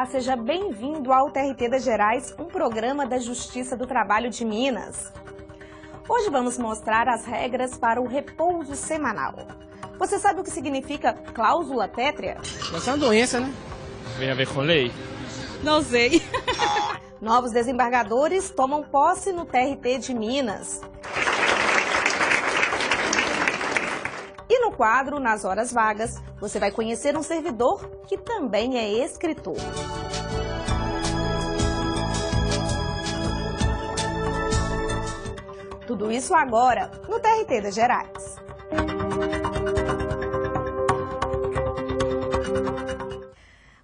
Olá, seja bem-vindo ao TRT das Gerais, um programa da Justiça do Trabalho de Minas. Hoje vamos mostrar as regras para o repouso semanal. Você sabe o que significa cláusula pétrea? Essa é uma doença, né? Vem a ver com lei? Não sei. Novos desembargadores tomam posse no TRT de Minas. E no quadro Nas Horas Vagas, você vai conhecer um servidor que também é escritor. Tudo isso agora no TRT das Gerais.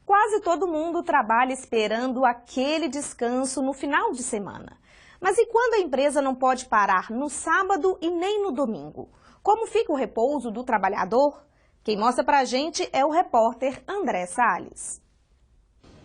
Quase todo mundo trabalha esperando aquele descanso no final de semana. Mas e quando a empresa não pode parar no sábado e nem no domingo? Como fica o repouso do trabalhador? Quem mostra pra gente é o repórter André Salles.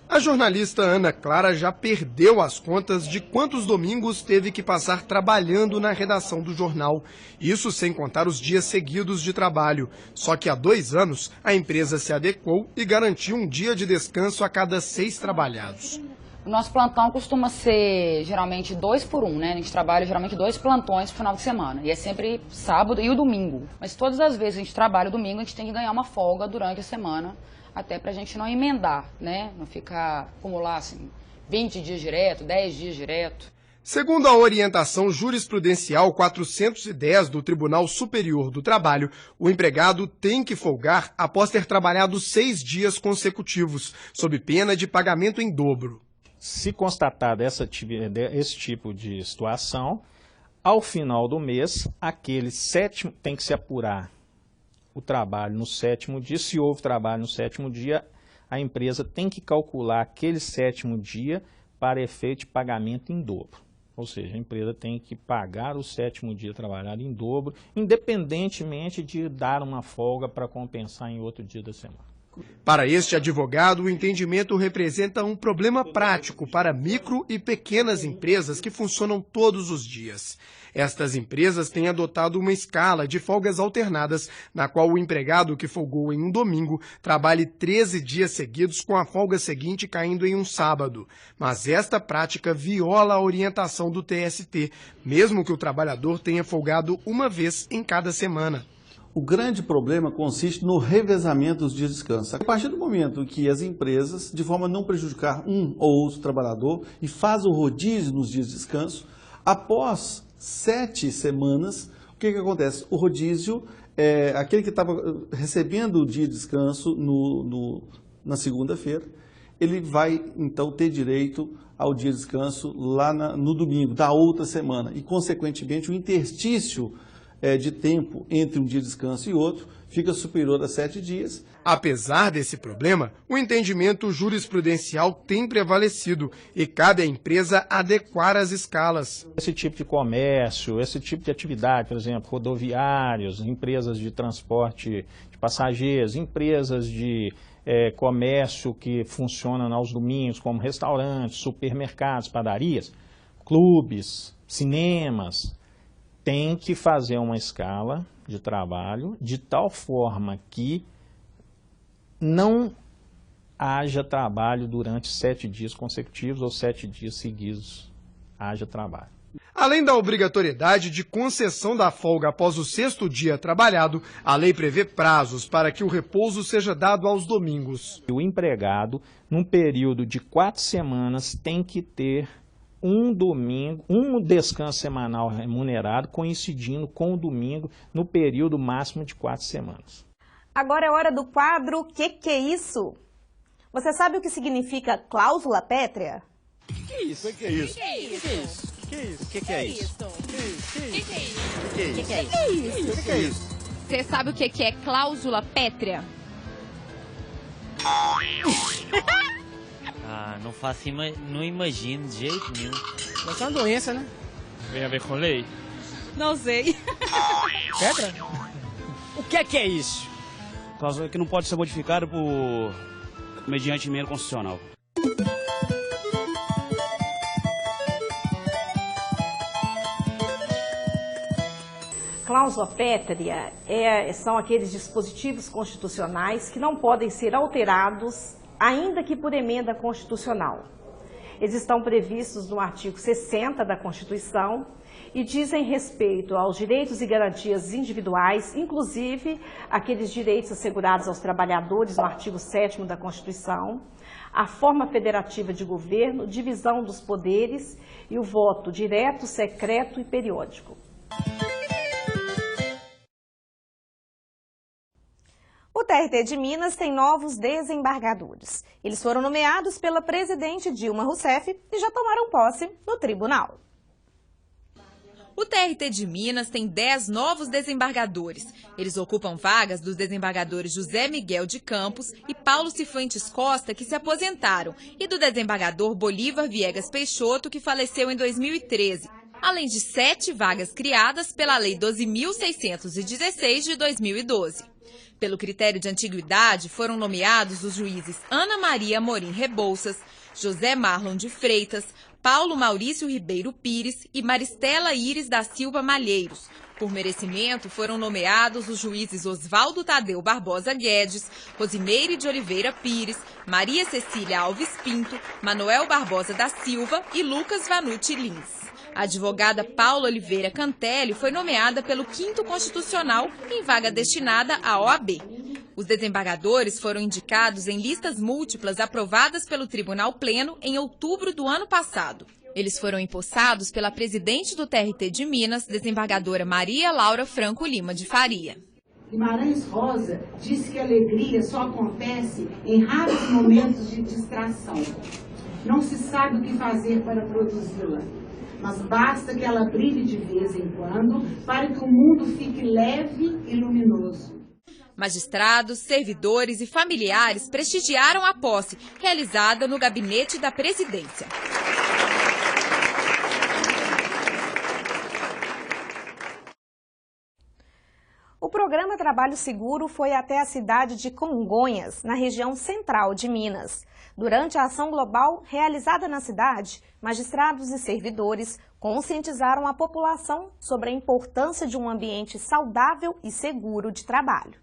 A jornalista Ana Clara já perdeu as contas de quantos domingos teve que passar trabalhando na redação do jornal. Isso sem contar os dias seguidos de trabalho. Só que há 2 anos, a empresa se adequou e garantiu um dia de descanso a cada 6 trabalhados. O nosso plantão costuma ser geralmente 2 por 1, né? A gente trabalha geralmente 2 plantões no final de semana. E é sempre sábado e o domingo. Mas todas as vezes que a gente trabalha o domingo, a gente tem que ganhar uma folga durante a semana. Até pra gente não emendar, né? Não ficar, acumular assim, 20 dias direto, 10 dias direto. Segundo a orientação jurisprudencial 410 do Tribunal Superior do Trabalho, o empregado tem que folgar após ter trabalhado 6 dias consecutivos, sob pena de pagamento em dobro. Se constatada esse tipo de situação, ao final do mês, aquele sétimo tem que se apurar o trabalho no 7º dia. Se houve trabalho no 7º dia, a empresa tem que calcular aquele 7º dia para efeito de pagamento em dobro. Ou seja, a empresa tem que pagar o 7º dia trabalhado em dobro, independentemente de dar uma folga para compensar em outro dia da semana. Para este advogado, o entendimento representa um problema prático para micro e pequenas empresas que funcionam todos os dias. Estas empresas têm adotado uma escala de folgas alternadas, na qual o empregado que folgou em um domingo trabalhe 13 dias seguidos com a folga seguinte caindo em um sábado. Mas esta prática viola a orientação do TST, mesmo que o trabalhador tenha folgado uma vez em cada semana. O grande problema consiste no revezamento dos dias de descanso. A partir do momento que as empresas, de forma a não prejudicar um ou outro trabalhador, e faz o rodízio nos dias de descanso, após 7 semanas, o que acontece? O rodízio, aquele que estava recebendo o dia de descanso na segunda-feira, ele vai então ter direito ao dia de descanso lá no domingo, da outra semana. E, consequentemente, o interstício de tempo entre um dia de descanso e outro fica superior a 7 dias. Apesar desse problema, o entendimento jurisprudencial tem prevalecido e cabe à empresa adequar as escalas. Esse tipo de comércio, esse tipo de atividade, por exemplo, rodoviários, empresas de transporte de passageiros, empresas de comércio que funcionam aos domingos, como restaurantes, supermercados, padarias, clubes, cinemas, tem que fazer uma escala de trabalho de tal forma que não haja trabalho durante 7 dias consecutivos ou 7 dias seguidos haja trabalho. Além da obrigatoriedade de concessão da folga após o 6º dia trabalhado, a lei prevê prazos para que o repouso seja dado aos domingos. O empregado, num período de 4 semanas, tem que ter um domingo, um descanso semanal remunerado coincidindo com o domingo no período máximo de 4 semanas. Agora é hora do quadro Que é isso? Você sabe o que significa cláusula pétrea? Que isso? Que é isso? Que é isso? Que é isso? Que é isso? Que é isso? Você sabe o que é cláusula pétrea? Ah, não faço, não imagino de jeito nenhum. Essa é uma doença, né? Vem a ver com lei? Não sei. Pedra? O que é isso? Cláusula que não pode ser modificada mediante emenda constitucional. Cláusula pétrea são aqueles dispositivos constitucionais que não podem ser alterados ainda que por emenda constitucional. Eles estão previstos no artigo 60 da Constituição e dizem respeito aos direitos e garantias individuais, inclusive aqueles direitos assegurados aos trabalhadores no artigo 7º da Constituição, a forma federativa de governo, divisão dos poderes e o voto direto, secreto e periódico. O TRT de Minas tem novos desembargadores. Eles foram nomeados pela presidente Dilma Rousseff e já tomaram posse no tribunal. O TRT de Minas tem 10 novos desembargadores. Eles ocupam vagas dos desembargadores José Miguel de Campos e Paulo Cifuentes Costa, que se aposentaram, e do desembargador Bolívar Viegas Peixoto, que faleceu em 2013, além de 7 vagas criadas pela Lei 12.616 de 2012. Pelo critério de antiguidade, foram nomeados os juízes Ana Maria Amorim Rebouças, José Marlon de Freitas, Paulo Maurício Ribeiro Pires e Maristela Íris da Silva Malheiros. Por merecimento, foram nomeados os juízes Osvaldo Tadeu Barbosa Guedes, Rosimeire de Oliveira Pires, Maria Cecília Alves Pinto, Manuel Barbosa da Silva e Lucas Vanucci Lins. A advogada Paula Oliveira Cantelli foi nomeada pelo 5º Constitucional em vaga destinada à OAB. Os desembargadores foram indicados em listas múltiplas aprovadas pelo Tribunal Pleno em outubro do ano passado. Eles foram empossados pela presidente do TRT de Minas, desembargadora Maria Laura Franco Lima de Faria. Guimarães Rosa disse que a alegria só acontece em raros momentos de distração. Não se sabe o que fazer para produzi-la, mas basta que ela brilhe de vez em quando para que o mundo fique leve e luminoso. Magistrados, servidores e familiares prestigiaram a posse, realizada no gabinete da presidência. O programa Trabalho Seguro foi até a cidade de Congonhas, na região central de Minas. Durante a ação global realizada na cidade, magistrados e servidores conscientizaram a população sobre a importância de um ambiente saudável e seguro de trabalho.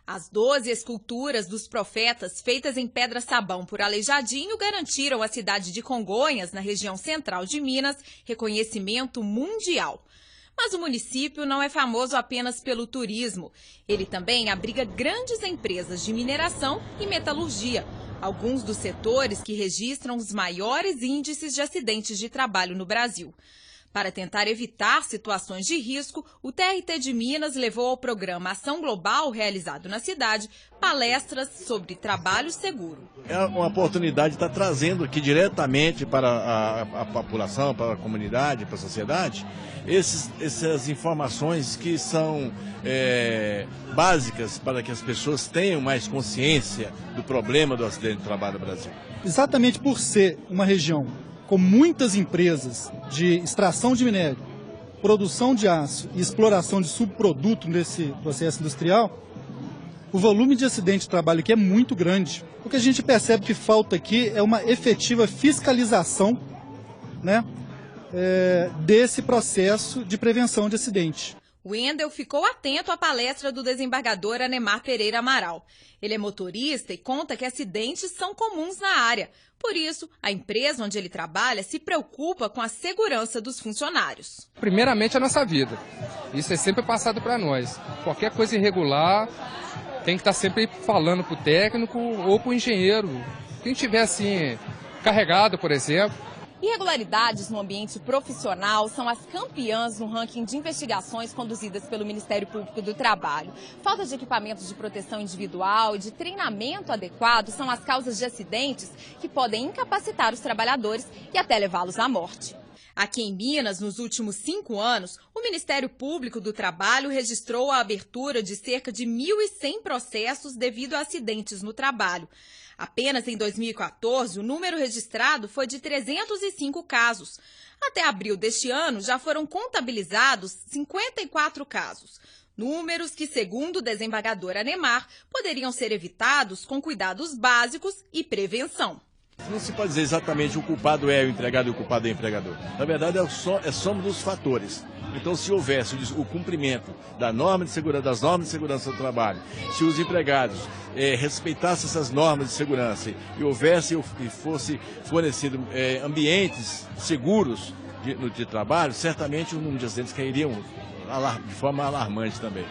As 12 esculturas dos profetas feitas em pedra-sabão por Aleijadinho garantiram à cidade de Congonhas, na região central de Minas, reconhecimento mundial. Mas o município não é famoso apenas pelo turismo. Ele também abriga grandes empresas de mineração e metalurgia, alguns dos setores que registram os maiores índices de acidentes de trabalho no Brasil. Para tentar evitar situações de risco, o TRT de Minas levou ao programa Ação Global, realizado na cidade, palestras sobre trabalho seguro. É uma oportunidade de estar trazendo aqui diretamente para a população, para a comunidade, para a sociedade, essas informações que são básicas para que as pessoas tenham mais consciência do problema do acidente de trabalho no Brasil. Exatamente por ser uma região com muitas empresas de extração de minério, produção de aço e exploração de subproduto nesse processo industrial, o volume de acidente de trabalho aqui é muito grande. O que a gente percebe que falta aqui é uma efetiva fiscalização, né, desse processo de prevenção de acidente. Wendel ficou atento à palestra do desembargador Anemar Pereira Amaral. Ele é motorista e conta que acidentes são comuns na área. Por isso, a empresa onde ele trabalha se preocupa com a segurança dos funcionários. Primeiramente, a nossa vida. Isso é sempre passado para nós. Qualquer coisa irregular, tem que estar sempre falando para o técnico ou para o engenheiro. Quem estiver assim, carregado, por exemplo. Irregularidades no ambiente profissional são as campeãs no ranking de investigações conduzidas pelo Ministério Público do Trabalho. Falta de equipamentos de proteção individual e de treinamento adequado são as causas de acidentes que podem incapacitar os trabalhadores e até levá-los à morte. Aqui em Minas, nos últimos 5 anos, o Ministério Público do Trabalho registrou a abertura de cerca de 1.100 processos devido a acidentes no trabalho. Apenas em 2014, o número registrado foi de 305 casos. Até abril deste ano, já foram contabilizados 54 casos. Números que, segundo o desembargador Anemar, poderiam ser evitados com cuidados básicos e prevenção. Não se pode dizer exatamente o culpado é o empregado e o culpado é o empregador. Na verdade, é soma dos fatores. Então, se houvesse o cumprimento das normas de segurança do trabalho, se os empregados respeitassem essas normas de segurança e houvesse e fosse fornecido ambientes seguros de trabalho, certamente o número de acidentes cairiam de forma alarmante também.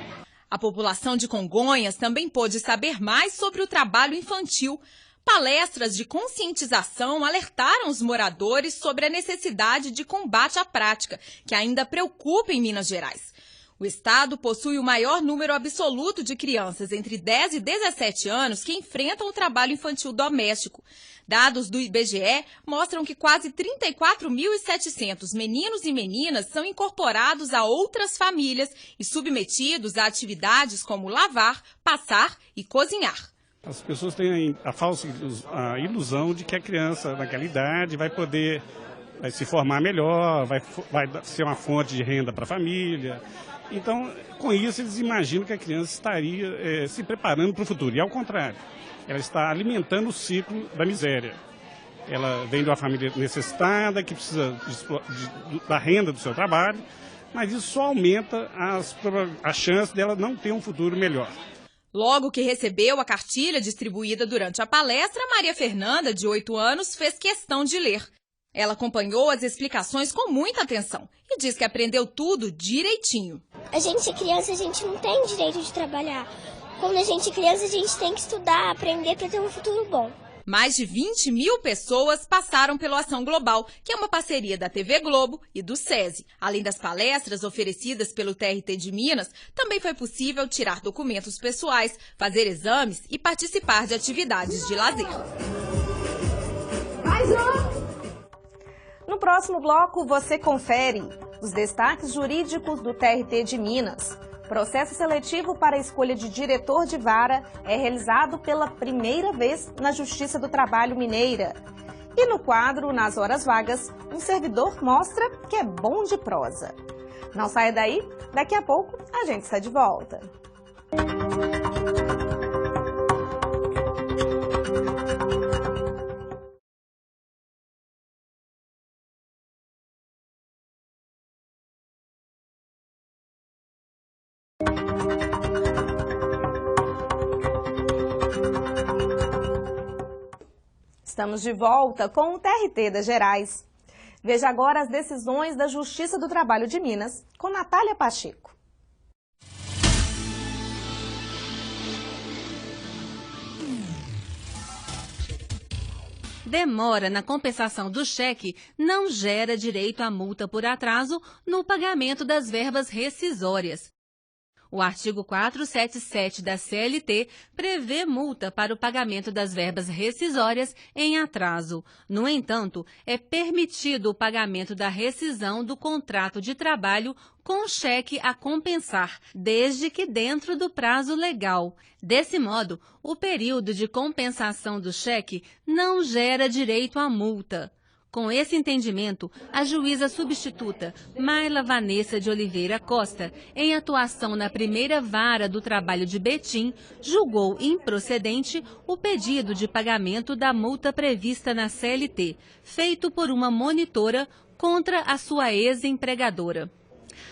A população de Congonhas também pôde saber mais sobre o trabalho infantil. Palestras de conscientização alertaram os moradores sobre a necessidade de combate à prática, que ainda preocupa em Minas Gerais. O estado possui o maior número absoluto de crianças entre 10 e 17 anos que enfrentam o trabalho infantil doméstico. Dados do IBGE mostram que quase 34.700 meninos e meninas são incorporados a outras famílias e submetidos a atividades como lavar, passar e cozinhar. As pessoas têm a falsa ilusão de que a criança naquela idade vai se formar melhor, vai ser uma fonte de renda para a família. Então, com isso, eles imaginam que a criança estaria se preparando para o futuro. E ao contrário, ela está alimentando o ciclo da miséria. Ela vem de uma família necessitada, que precisa da renda do seu trabalho, mas isso só aumenta a chance dela não ter um futuro melhor. Logo que recebeu a cartilha distribuída durante a palestra, Maria Fernanda, de 8 anos, fez questão de ler. Ela acompanhou as explicações com muita atenção e diz que aprendeu tudo direitinho. A gente é criança, a gente não tem direito de trabalhar. Quando a gente é criança, a gente tem que estudar, aprender para ter um futuro bom. Mais de 20.000 pessoas passaram pelo Ação Global, que é uma parceria da TV Globo e do SESI. Além das palestras oferecidas pelo TRT de Minas, também foi possível tirar documentos pessoais, fazer exames e participar de atividades de lazer. No próximo bloco, você confere os destaques jurídicos do TRT de Minas. Processo seletivo para a escolha de diretor de vara é realizado pela primeira vez na Justiça do Trabalho Mineira. E no quadro Nas Horas Vagas, um servidor mostra que é bom de prosa. Não saia daí, daqui a pouco a gente está de volta. Estamos de volta com o TRT das Gerais. Veja agora as decisões da Justiça do Trabalho de Minas, com Natália Pacheco. Demora na compensação do cheque não gera direito à multa por atraso no pagamento das verbas rescisórias. O artigo 477 da CLT prevê multa para o pagamento das verbas rescisórias em atraso. No entanto, é permitido o pagamento da rescisão do contrato de trabalho com cheque a compensar, desde que dentro do prazo legal. Desse modo, o período de compensação do cheque não gera direito à multa. Com esse entendimento, a juíza substituta Mayla Vanessa de Oliveira Costa, em atuação na primeira vara do trabalho de Betim, julgou improcedente o pedido de pagamento da multa prevista na CLT, feito por uma monitora contra a sua ex-empregadora.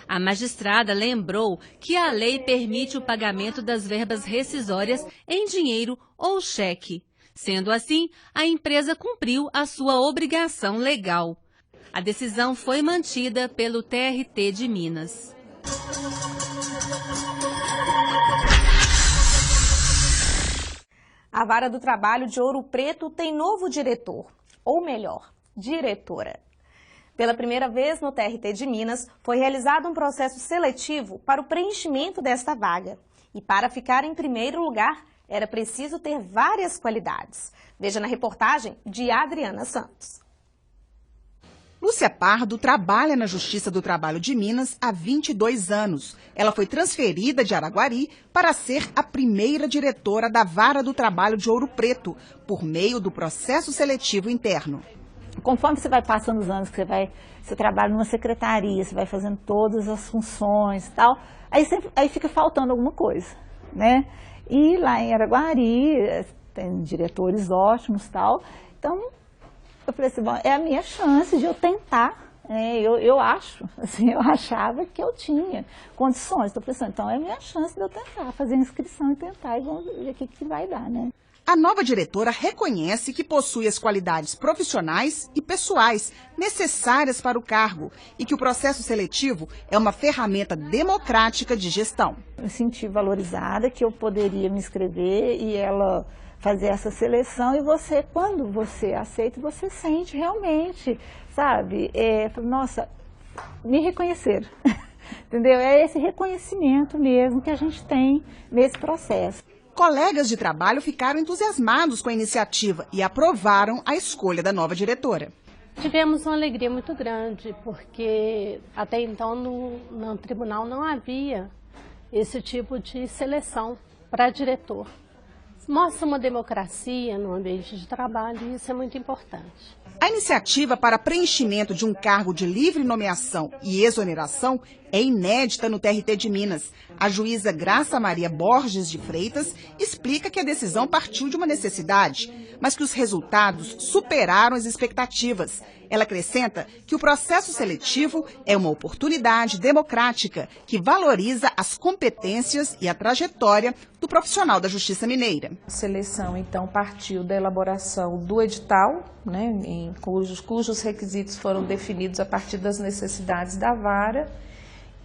A magistrada lembrou que a lei permite o pagamento das verbas rescisórias em dinheiro ou cheque. Sendo assim, a empresa cumpriu a sua obrigação legal. A decisão foi mantida pelo TRT de Minas. A Vara do Trabalho de Ouro Preto tem novo diretor, ou melhor, diretora. Pela primeira vez no TRT de Minas, foi realizado um processo seletivo para o preenchimento desta vaga. E para ficar em primeiro lugar, era preciso ter várias qualidades. Veja na reportagem de Adriana Santos. Lúcia Pardo trabalha na Justiça do Trabalho de Minas há 22 anos. Ela foi transferida de Araguari para ser a primeira diretora da Vara do Trabalho de Ouro Preto, por meio do processo seletivo interno. Conforme você vai passando os anos, que você trabalha numa secretaria, você vai fazendo todas as funções e tal, aí fica faltando alguma coisa, né? E lá em Araguari tem diretores ótimos e tal, então Eu falei assim, bom, é a minha chance de eu tentar. Eu acho, assim, eu achava que eu tinha condições. Então, eu falei assim, então é a minha chance de eu tentar, fazer a inscrição e tentar, e vamos ver o que vai dar, né? A nova diretora reconhece que possui as qualidades profissionais e pessoais necessárias para o cargo e que o processo seletivo é uma ferramenta democrática de gestão. Eu senti valorizada, que eu poderia me inscrever e ela fazer essa seleção, e você, quando você aceita, você sente realmente, sabe, nossa, me reconheceram, entendeu? É esse reconhecimento mesmo que a gente tem nesse processo. Colegas de trabalho ficaram entusiasmados com a iniciativa e aprovaram a escolha da nova diretora. Tivemos uma alegria muito grande, porque até então no tribunal não havia esse tipo de seleção para diretor. Mostra uma democracia no ambiente de trabalho e isso é muito importante. A iniciativa para preenchimento de um cargo de livre nomeação e exoneração é inédita no TRT de Minas. A juíza Graça Maria Borges de Freitas explica que a decisão partiu de uma necessidade, mas que os resultados superaram as expectativas. Ela acrescenta que o processo seletivo é uma oportunidade democrática que valoriza as competências e a trajetória do profissional da Justiça Mineira. A seleção, então, partiu da elaboração do edital, cujos requisitos foram definidos a partir das necessidades da vara,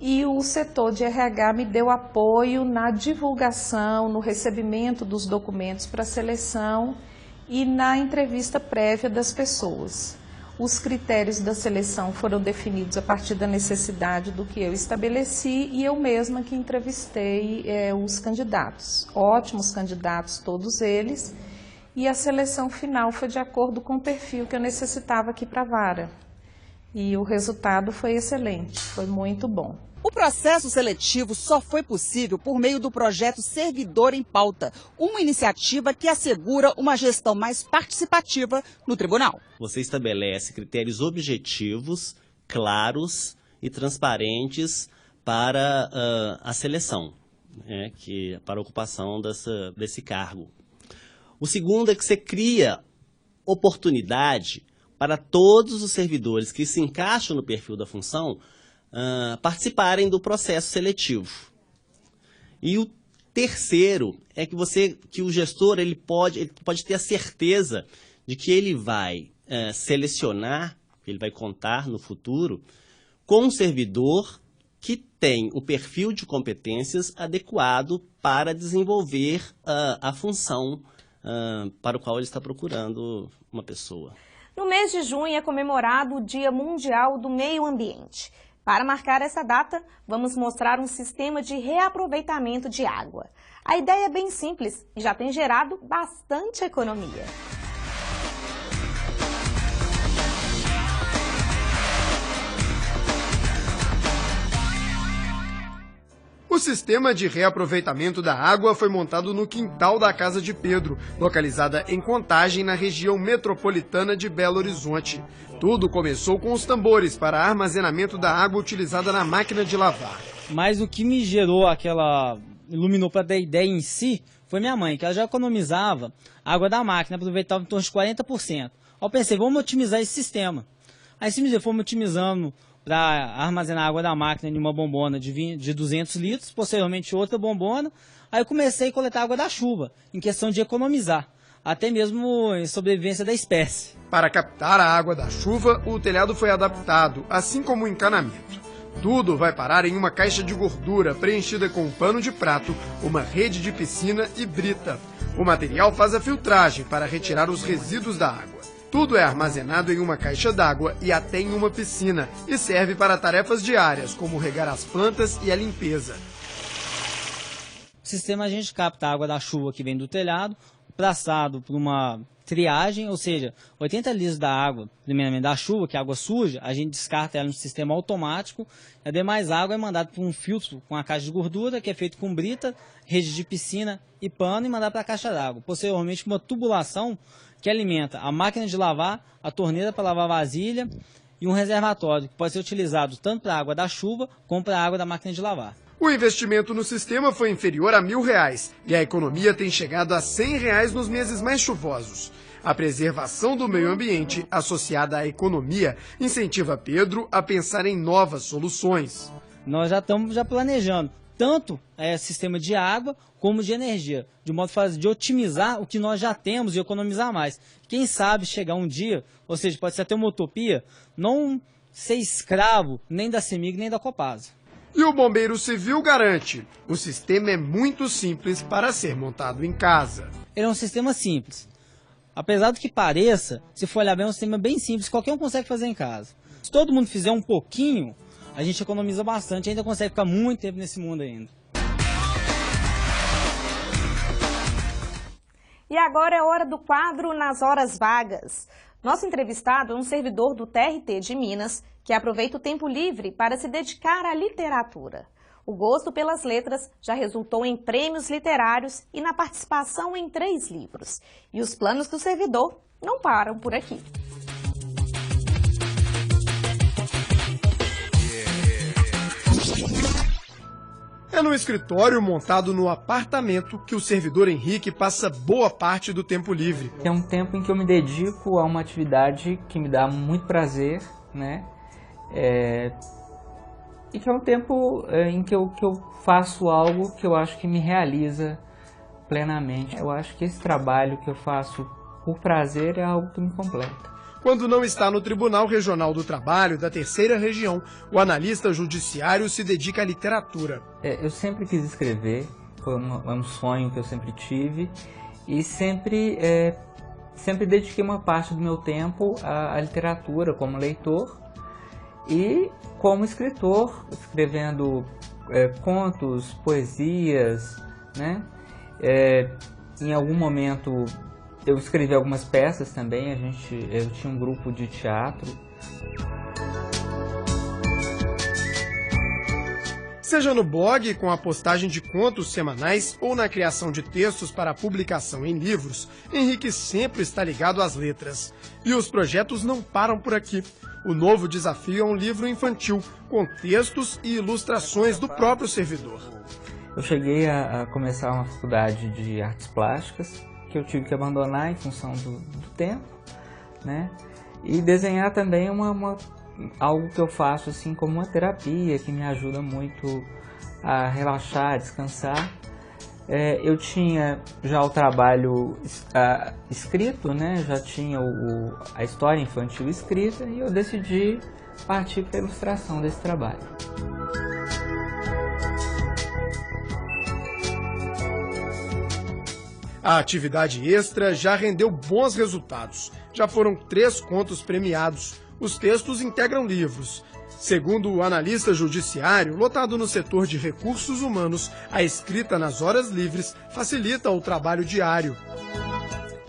e o setor de RH me deu apoio na divulgação, no recebimento dos documentos para seleção e na entrevista prévia das pessoas. Os critérios da seleção foram definidos a partir da necessidade do que eu estabeleci e eu mesma que entrevistei os candidatos. Ótimos candidatos, todos eles, e a seleção final foi de acordo com o perfil que eu necessitava aqui para a vara. E o resultado foi excelente, foi muito bom. O processo seletivo só foi possível por meio do projeto Servidor em Pauta, uma iniciativa que assegura uma gestão mais participativa no tribunal. Você estabelece critérios objetivos, claros e transparentes para a seleção, para a ocupação desse cargo. O segundo é que você cria oportunidade para todos os servidores que se encaixam no perfil da função participarem do processo seletivo. E o terceiro é que o gestor ele pode ter a certeza de que ele vai selecionar, ele vai contar no futuro com um servidor que tem o perfil de competências adequado para desenvolver a função para o qual ele está procurando uma pessoa. No mês de junho é comemorado o Dia Mundial do Meio Ambiente. Para marcar essa data, vamos mostrar um sistema de reaproveitamento de água. A ideia é bem simples e já tem gerado bastante economia. O sistema de reaproveitamento da água foi montado no quintal da Casa de Pedro, localizada em Contagem, na região metropolitana de Belo Horizonte. Tudo começou com os tambores para armazenamento da água utilizada na máquina de lavar. Mas o que me gerou iluminou para a ideia em si, foi minha mãe, que ela já economizava a água da máquina, aproveitava em torno de 40%. Eu pensei, vamos otimizar esse sistema. Aí se fomos otimizando para armazenar a água da máquina em uma bombona de 200 litros, posteriormente outra bombona. Aí eu comecei a coletar água da chuva, em questão de economizar, até mesmo em sobrevivência da espécie. Para captar a água da chuva, o telhado foi adaptado, assim como o encanamento. Tudo vai parar em uma caixa de gordura preenchida com um pano de prato, uma rede de piscina e brita. O material faz a filtragem para retirar os resíduos da água. Tudo é armazenado em uma caixa d'água e até em uma piscina e serve para tarefas diárias, como regar as plantas e a limpeza. O sistema a gente capta a água da chuva que vem do telhado, passado por uma triagem, ou seja, 80 litros da água, primeiramente da chuva, que é água suja, a gente descarta ela no sistema automático, a demais água é mandada por um filtro com a caixa de gordura, que é feito com brita, rede de piscina e pano, e mandada para a caixa d'água. Posteriormente, uma tubulação que alimenta a máquina de lavar, a torneira para lavar vasilha e um reservatório que pode ser utilizado tanto para a água da chuva como para a água da máquina de lavar. O investimento no sistema foi inferior a R$ 1.000 e a economia tem chegado a R$ 100 nos meses mais chuvosos. A preservação do meio ambiente, associada à economia, incentiva Pedro a pensar em novas soluções. Nós já estamos planejando tanto sistema de água como de energia, de modo de otimizar o que nós já temos e economizar mais. Quem sabe chegar um dia, ou seja, pode ser até uma utopia, não ser escravo nem da CEMIG nem da Copasa. E o Bombeiro Civil garante, o sistema é muito simples para ser montado em casa. Ele é um sistema simples. Apesar do que pareça, se for olhar bem, é um sistema bem simples, qualquer um consegue fazer em casa. Se todo mundo fizer um pouquinho, a gente economiza bastante, ainda consegue ficar muito tempo nesse mundo ainda. E agora é hora do quadro Nas Horas Vagas. Nosso entrevistado é um servidor do TRT de Minas que aproveita o tempo livre para se dedicar à literatura. O gosto pelas letras já resultou em prêmios literários e na participação em 3 livros. E os planos do servidor não param por aqui. É no escritório montado no apartamento que o servidor Henrique passa boa parte do tempo livre. É um tempo em que eu me dedico a uma atividade que me dá muito prazer, né? E que é um tempo em que eu faço algo que eu acho que me realiza plenamente. Eu acho que esse trabalho que eu faço por prazer é algo que me completa. Quando não está no Tribunal Regional do Trabalho da 3ª Região, o analista judiciário se dedica à literatura. Eu sempre quis escrever, foi um sonho que eu sempre tive e sempre dediquei uma parte do meu tempo à literatura como leitor e como escritor, escrevendo contos, poesias, né? Em algum momento eu escrevi algumas peças também, eu tinha um grupo de teatro. Seja no blog, com a postagem de contos semanais ou na criação de textos para publicação em livros, Henrique sempre está ligado às letras. E os projetos não param por aqui. O novo desafio é um livro infantil, com textos e ilustrações do próprio servidor. Eu cheguei a começar uma faculdade de artes plásticas, que eu tive que abandonar em função do tempo, né? E desenhar também algo que eu faço assim como uma terapia, que me ajuda muito a relaxar, a descansar. Eu tinha já o trabalho escrito, né? Já tinha a história infantil escrita e eu decidi partir para a ilustração desse trabalho. A atividade extra já rendeu bons resultados. Já foram 3 contos premiados. Os textos integram livros. Segundo o analista judiciário, lotado no setor de recursos humanos, a escrita nas horas livres facilita o trabalho diário.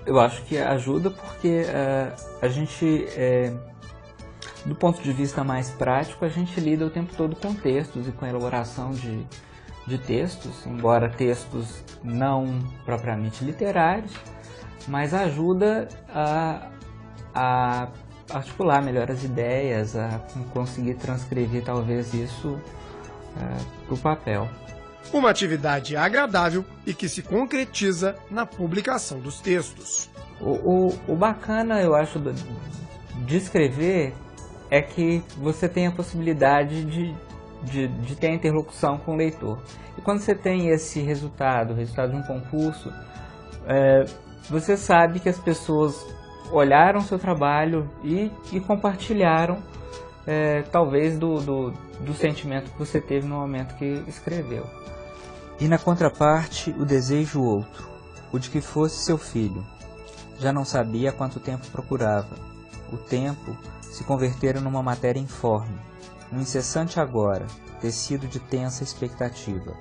Eu acho que ajuda porque a gente, do ponto de vista mais prático, a gente lida o tempo todo com textos e com a elaboração de textos, embora textos não propriamente literários, mas ajuda a articular melhor as ideias, a conseguir transcrever talvez isso para o papel. Uma atividade agradável e que se concretiza na publicação dos textos. O bacana, eu acho, de escrever é que você tem a possibilidade de ter a interlocução com o leitor. E quando você tem esse resultado, o resultado de um concurso, você sabe que as pessoas olharam o seu trabalho e compartilharam, talvez, do sentimento que você teve no momento que escreveu. E na contraparte, o desejo outro, o de que fosse seu filho. Já não sabia há quanto tempo procurava. O tempo se convertera numa matéria informe, no incessante agora, tecido de tensa expectativa.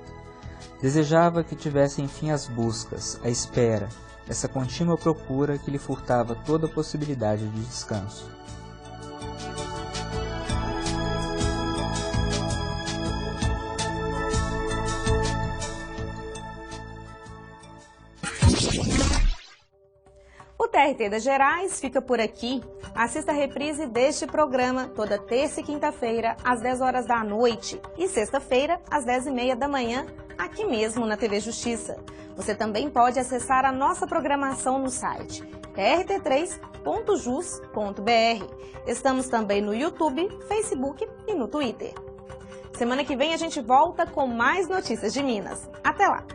Desejava que tivesse enfim as buscas, a espera, essa contínua procura que lhe furtava toda possibilidade de descanso. O TRT das Gerais fica por aqui. Assista a reprise deste programa toda terça e quinta-feira, às 10 horas da noite. E sexta-feira, às 10h30 da manhã, aqui mesmo na TV Justiça. Você também pode acessar a nossa programação no site trt3.jus.br. Estamos também no YouTube, Facebook e no Twitter. Semana que vem a gente volta com mais notícias de Minas. Até lá!